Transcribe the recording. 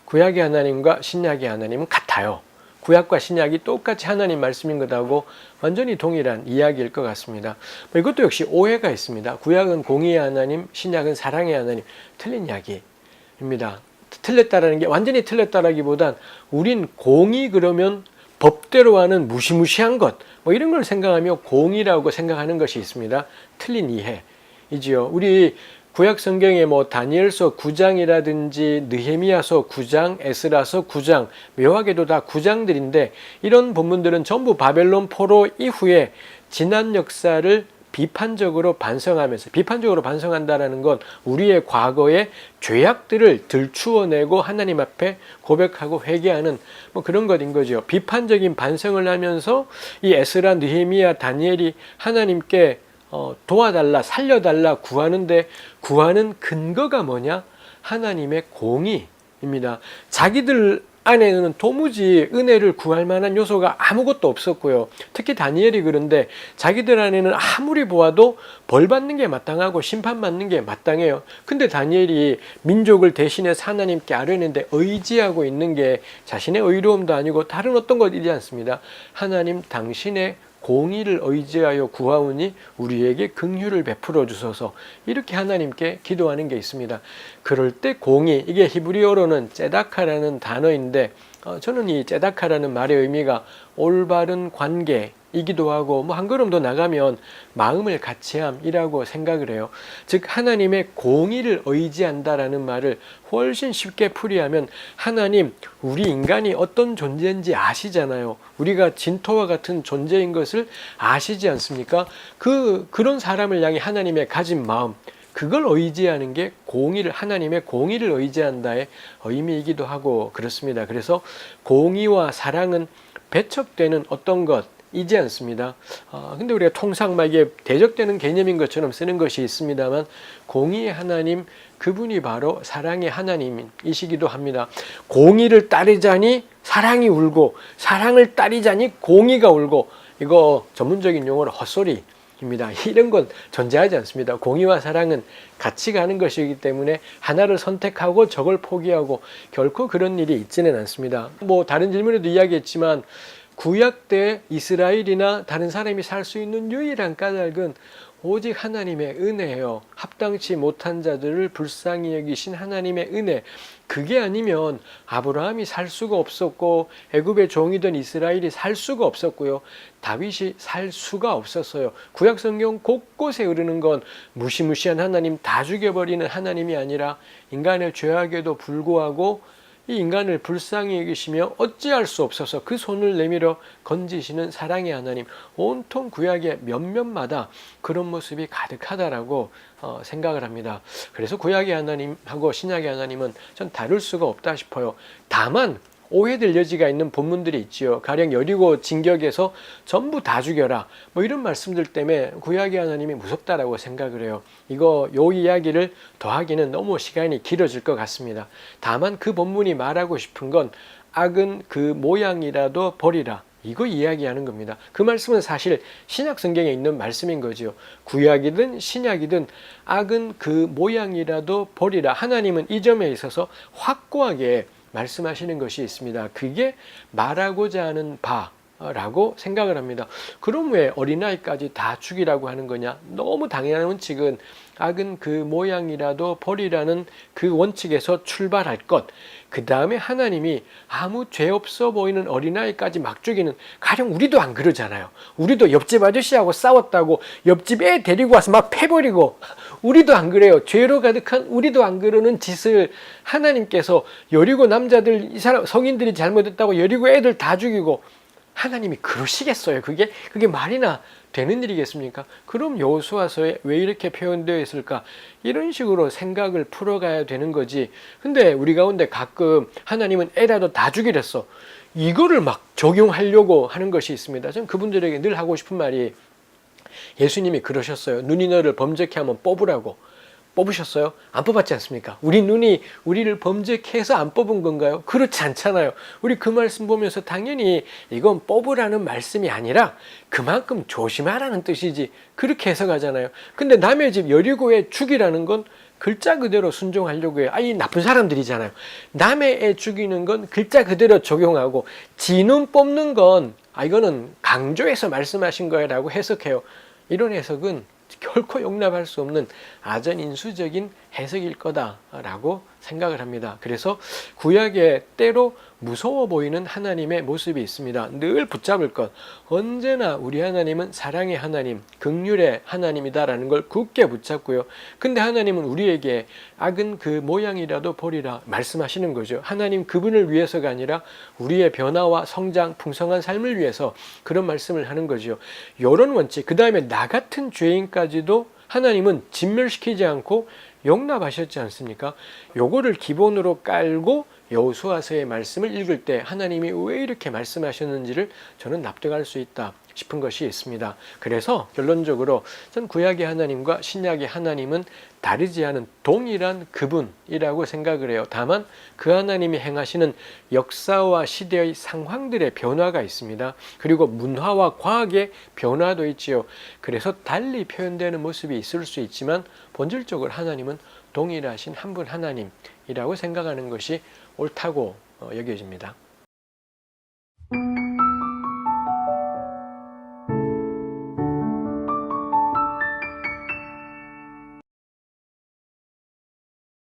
구약의 하나님과 신약의 하나님은 같아요. 구약과 신약이 똑같이 하나님 말씀인 것하고 완전히 동일한 이야기일 것 같습니다. 이것도 역시 오해가 있습니다. 구약은 공의의 하나님, 신약은 사랑의 하나님. 틀린 이야기입니다. 틀렸다라는 게 완전히 틀렸다라기보단 우린 공의 그러면 법대로 하는 무시무시한 것 이런 걸 생각하며 공의라고 생각하는 것이 있습니다. 틀린 이해이지요. 우리 구약 성경에 다니엘서 9장이라든지 느헤미야서 9장, 에스라서 9장, 묘하게도 다 9장들인데 이런 본문들은 전부 바벨론 포로 이후에 지난 역사를 비판적으로 반성하면서, 비판적으로 반성한다는 건 우리의 과거의 죄악들을 들추어내고 하나님 앞에 고백하고 회개하는 그런 것인 거죠. 비판적인 반성을 하면서 이 에스라, 느헤미야, 다니엘이 하나님께 도와달라, 살려달라 구하는데 구하는 근거가 뭐냐? 하나님의 공의입니다. 자기들 안에는 도무지 은혜를 구할 만한 요소가 아무것도 없었고요. 특히 다니엘이 그런데 자기들 안에는 아무리 보아도 벌 받는 게 마땅하고 심판 받는 게 마땅해요. 근데 다니엘이 민족을 대신해서 하나님께 아뢰는데 의지하고 있는 게 자신의 의로움도 아니고 다른 어떤 것이지 않습니다. 하나님 당신의 공의를 의지하여 구하오니 우리에게 긍휼을 베풀어 주소서, 이렇게 하나님께 기도하는 게 있습니다. 그럴 때 공의, 이게 히브리어로는 ጼ다카라는 단어인데 저는 이 ጼ다카라는 말의 의미가 올바른 관계이기도 하고 한 걸음 더 나가면 마음을 같이함이라고 생각을 해요. 즉 하나님의 공의를 의지한다라는 말을 훨씬 쉽게 풀이하면 하나님, 우리 인간이 어떤 존재인지 아시잖아요. 우리가 진토와 같은 존재인 것을 아시지 않습니까? 그런 사람을 향해 하나님의 가진 마음, 그걸 의지하는 게 공의를, 하나님의 공의를 의지한다의 의미이기도 하고 그렇습니다. 그래서 공의와 사랑은 배척되는 어떤 것이지 않습니다. 근데 우리가 통상 이게 대적되는 개념인 것처럼 쓰는 것이 있습니다만 공의의 하나님, 그분이 바로 사랑의 하나님이시기도 합니다. 공의를 따르자니 사랑이 울고 사랑을 따르자니 공의가 울고, 이거 전문적인 용어로 헛소리 입니다. 이런 건 존재하지 않습니다. 공의와 사랑은 같이 가는 것이기 때문에 하나를 선택하고 저걸 포기하고 결코 그런 일이 있지는 않습니다. 다른 질문에도 이야기했지만 구약 때 이스라엘이나 다른 사람이 살 수 있는 유일한 까닭은 오직 하나님의 은혜예요. 합당치 못한 자들을 불쌍히 여기신 하나님의 은혜. 그게 아니면 아브라함이 살 수가 없었고 애굽의 종이던 이스라엘이 살 수가 없었고요. 다윗이 살 수가 없었어요. 구약 성경 곳곳에 흐르는 건 무시무시한 하나님, 다 죽여버리는 하나님이 아니라 인간의 죄악에도 불구하고 이 인간을 불쌍히 여기시며 어찌할 수 없어서 그 손을 내밀어 건지시는 사랑의 하나님, 온통 구약의 몇몇마다 그런 모습이 가득하다라고 생각을 합니다. 그래서 구약의 하나님하고 신약의 하나님은 전 다룰 수가 없다 싶어요. 다만 오해될 여지가 있는 본문들이 있지요. 가령 여리고 진격에서 전부 다 죽여라, 이런 말씀들 때문에 구약의 하나님이 무섭다라고 생각을 해요. 요 이야기를 더하기는 너무 시간이 길어질 것 같습니다. 다만 그 본문이 말하고 싶은 건 악은 그 모양이라도 버리라, 이거 이야기하는 겁니다. 그 말씀은 사실 신약 성경에 있는 말씀인 거죠. 구약이든 신약이든 악은 그 모양이라도 버리라. 하나님은 이 점에 있어서 확고하게 말씀하시는 것이 있습니다. 그게 말하고자 하는 바라고 생각을 합니다. 그럼 왜 어린아이까지 다 죽이라고 하는 거냐? 너무 당연한 원칙은 악은 그 모양이라도 버리라는 그 원칙에서 출발할 것. 그 다음에 하나님이 아무 죄 없어 보이는 어린아이까지 막 죽이는, 가령 우리도 안 그러잖아요. 우리도 옆집 아저씨하고 싸웠다고 옆집 애 데리고 와서 막 패버리고, 우리도 안 그래요. 죄로 가득한 우리도 안 그러는 짓을 하나님께서 여리고 남자들, 이 사람 성인들이 잘못했다고 여리고 애들 다 죽이고, 하나님이 그러시겠어요? 그게 말이나 되는 일이겠습니까? 그럼 여호수아서에 왜 이렇게 표현되어 있을까? 이런 식으로 생각을 풀어가야 되는 거지. 근데 우리 가운데 가끔 하나님은 애라도 다 죽이랬어, 이거를 막 적용하려고 하는 것이 있습니다. 저는 그분들에게 늘 하고 싶은 말이, 예수님이 그러셨어요. 눈이 너를 범죄케 하면 뽑으라고. 뽑으셨어요? 안 뽑았지 않습니까? 우리 눈이 우리를 범죄케 해서 안 뽑은 건가요? 그렇지 않잖아요. 우리 그 말씀 보면서 당연히 이건 뽑으라는 말씀이 아니라 그만큼 조심하라는 뜻이지, 그렇게 해석하잖아요. 근데 남의 집 여리고에 죽이라는 건 글자 그대로 순종하려고 해요. 이 나쁜 사람들이잖아요. 남의 애 죽이는 건 글자 그대로 적용하고 지눈 뽑는 건 이거는 강조해서 말씀하신 거라고 해석해요. 이런 해석은 결코 용납할 수 없는 아전인수적인 해석일 거다라고 생각을 합니다. 그래서 구약에 때로 무서워 보이는 하나님의 모습이 있습니다. 늘 붙잡을 것, 언제나 우리 하나님은 사랑의 하나님, 긍휼의 하나님이다라는 걸 굳게 붙잡고요. 근데 하나님은 우리에게 악은 그 모양이라도 보리라 말씀하시는 거죠. 하나님 그분을 위해서가 아니라 우리의 변화와 성장, 풍성한 삶을 위해서 그런 말씀을 하는 거죠. 이런 원칙, 그 다음에 나 같은 죄인까지도 하나님은 진멸시키지 않고 용납하셨지 않습니까? 요거를 기본으로 깔고 여호수아서의 말씀을 읽을 때 하나님이 왜 이렇게 말씀하셨는지를 저는 납득할 수 있다 싶은 것이 있습니다. 그래서 결론적으로 전 구약의 하나님과 신약의 하나님은 다르지 않은 동일한 그분이라고 생각을 해요. 다만 그 하나님이 행하시는 역사와 시대의 상황들의 변화가 있습니다. 그리고 문화와 과학의 변화도 있지요. 그래서 달리 표현되는 모습이 있을 수 있지만 본질적으로 하나님은 동일하신 한 분 하나님이라고 생각하는 것이 옳다고 여겨집니다.